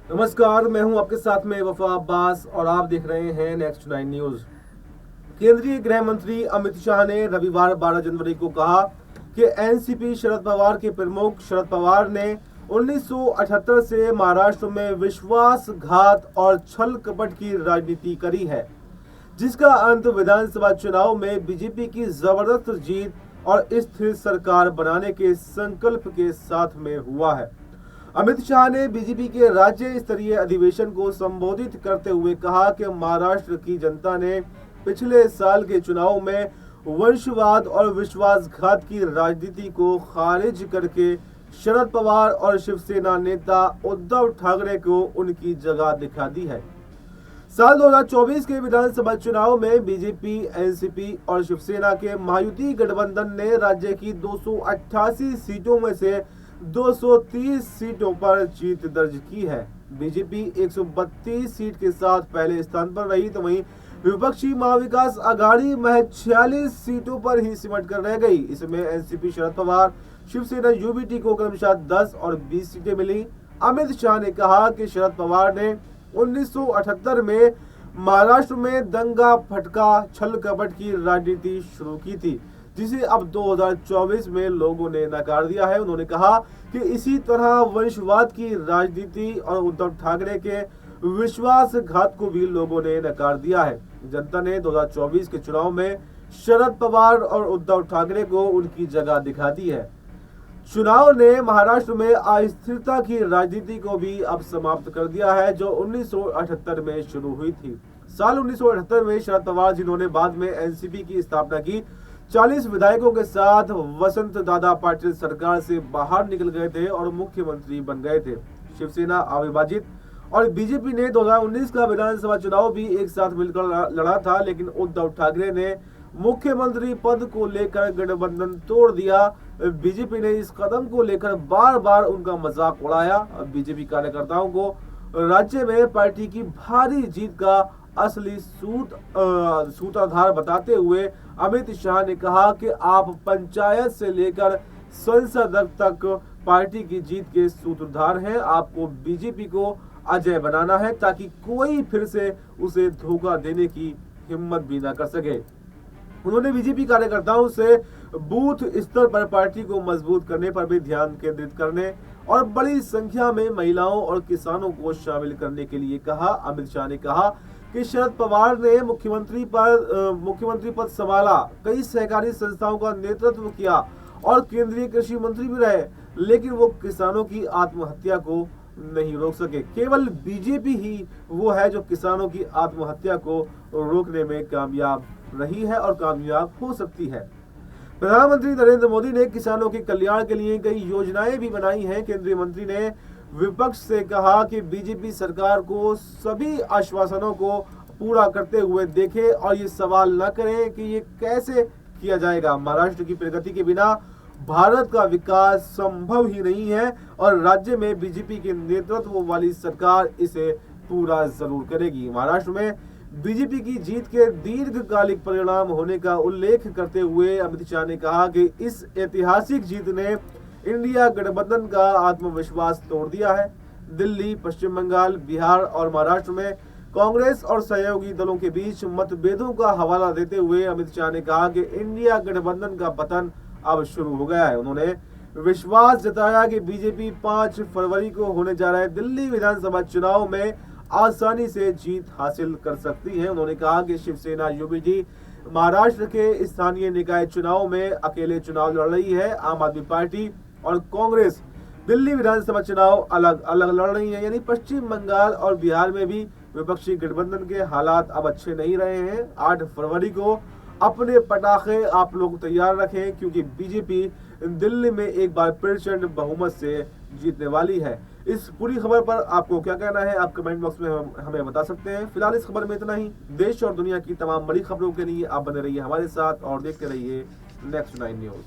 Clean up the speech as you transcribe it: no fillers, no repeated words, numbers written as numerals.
नमस्कार, मैं हूं आपके साथ में वफा अब्बास और आप देख रहे हैं नेक्स्ट 9 न्यूज। केंद्रीय गृह मंत्री अमित शाह ने रविवार 12 जनवरी को कहा कि एनसीपी शरद पवार के प्रमुख शरद पवार ने 1978 से महाराष्ट्र में विश्वासघात और छल कपट की राजनीति करी है, जिसका अंत विधानसभा चुनाव में बीजेपी की जबरदस्त जीत और स्थिर सरकार बनाने के संकल्प के साथ में हुआ है। अमित शाह ने बीजेपी के राज्य स्तरीय अधिवेशन को संबोधित करते हुए कहा कि महाराष्ट्र की जनता ने पिछले साल के चुनाव में वंशवाद और विश्वासघात की राजनीति को खारिज करके शरद पवार और शिवसेना नेता उद्धव ठाकरे को उनकी जगह दिखा दी है। साल 2024 के विधानसभा चुनाव में बीजेपी, एनसीपी और शिवसेना के महायुति गठबंधन ने राज्य की 288 सीटों में से 230 सीटों पर जीत दर्ज की है। बीजेपी 132 सीट के साथ पहले स्थान पर रही, तो वहीं विपक्षी महाविकास आघाड़ी महज 46 सीटों पर ही सिमट कर रह गई। इसमें एनसीपी शरद पवार, शिवसेना यूबीटी को क्रमशः 10 और 20 सीटें मिली। अमित शाह ने कहा कि शरद पवार ने 1978 में महाराष्ट्र में दंगा फटका छल कपट की राजनीति शुरू की थी, जिसे अब 2024 में लोगों ने नकार दिया है। उन्होंने कहा कि इसी तरह वंशवाद की राजनीति और उद्धव ठाकरे के विश्वासघात को भी लोगों ने नकार दिया है। जनता ने 2024 के चुनाव में शरद पवार और उद्धव ठाकरे को उनकी जगह दिखा दी है। चुनाव ने महाराष्ट्र में अस्थिरता की राजनीति को भी अब समाप्त कर दिया है, जो 1978 में शुरू हुई थी। साल 1978 में शरद पवार, जिन्होंने बाद में एनसीपी की स्थापना की, 40 विधायकों के साथ वसंत दादा पाटिल सरकार से बाहर निकल गए थे और मुख्यमंत्री बन गए थे। शिवसेना अविभाजित और बीजेपी ने 2019 का विधानसभा चुनाव भी एक साथ मिलकर लड़ा था, लेकिन उद्धव ठाकरे ने मुख्यमंत्री पद को लेकर गठबंधन तोड़ दिया। बीजेपी ने इस कदम को लेकर बार बार उनका मजाक उड़ाया। बीजेपी कार्यकर्ताओं को राज्य में पार्टी की भारी जीत का असली सूत्रधार बताते हुए अमित शाह ने कहा कि आप पंचायत से लेकर संसद तक पार्टी की जीत के सूत्रधार हैं। आपको बीजेपी को अजय बनाना है, ताकि कोई फिर से उसे धोखा देने की हिम्मत भी न कर सके। उन्होंने बीजेपी कार्यकर्ताओं से बूथ स्तर पर पार्टी को मजबूत करने पर भी ध्यान केंद्रित करने और बड़ी संख्या में महिलाओं और किसानों को शामिल करने के लिए कहा। अमित शाह ने कहा कि शरद पवार ने मुख्यमंत्री पद संभाला, कई सहकारी संस्थाओं का नेतृत्व किया और केंद्रीय कृषि मंत्री भी रहे, लेकिन वो किसानों की आत्महत्या को नहीं रोक सके। केवल बीजेपी ही वो है जो किसानों की आत्महत्या को रोकने में कामयाब रही है और कामयाब हो सकती है। प्रधानमंत्री नरेंद्र मोदी ने किसानों के कल्याण के लिए कई योजनाएं भी बनाई हैं। केंद्रीय मंत्री ने विपक्ष से कहा कि बीजेपी सरकार को सभी आश्वासनों को पूरा करते हुए देखे और ये सवाल न करें कि ये कैसे किया जाएगा। महाराष्ट्र की प्रगति के बिना भारत का विकास संभव ही नहीं है और राज्य में बीजेपी के नेतृत्व वाली सरकार इसे पूरा जरूर करेगी। महाराष्ट्र में बीजेपी की जीत के दीर्घकालिक परिणाम होने का उल्लेख करते हुए अमित शाह ने कहा कि इस ऐतिहासिक जीत ने इंडिया गठबंधन का आत्मविश्वास तोड़ दिया है। दिल्ली, पश्चिम बंगाल, बिहार और महाराष्ट्र में कांग्रेस और सहयोगी दलों के बीच मतभेदों का हवाला देते हुए अमित शाह ने कहा कि इंडिया गठबंधन का पतन अब शुरू हो गया है। उन्होंने विश्वास जताया कि बीजेपी 5 फरवरी को होने जा रहे दिल्ली विधानसभा चुनाव में आसानी से जीत हासिल कर सकती है। उन्होंने कहा कि शिवसेना यूबीटी महाराष्ट्र के स्थानीय निकाय चुनाव में अकेले चुनाव लड़ रही है। आम आदमी पार्टी और कांग्रेस दिल्ली विधानसभा चुनाव अलग अलग लड़ रही है। यानी पश्चिम बंगाल और बिहार में भी विपक्षी गठबंधन के हालात अब अच्छे नहीं रहे हैं। 8 फरवरी को अपने पटाखे आप लोग तैयार रखें, क्योंकि बीजेपी दिल्ली में एक बार प्रचंड बहुमत से जीतने वाली है। इस पूरी खबर पर आपको क्या कहना है, आप कमेंट बॉक्स में हमें बता सकते हैं। फिलहाल इस खबर में इतना ही। देश और दुनिया की तमाम बड़ी खबरों के लिए आप बने रहिए हमारे साथ और देखते रहिए नेक्स्ट 9 न्यूज।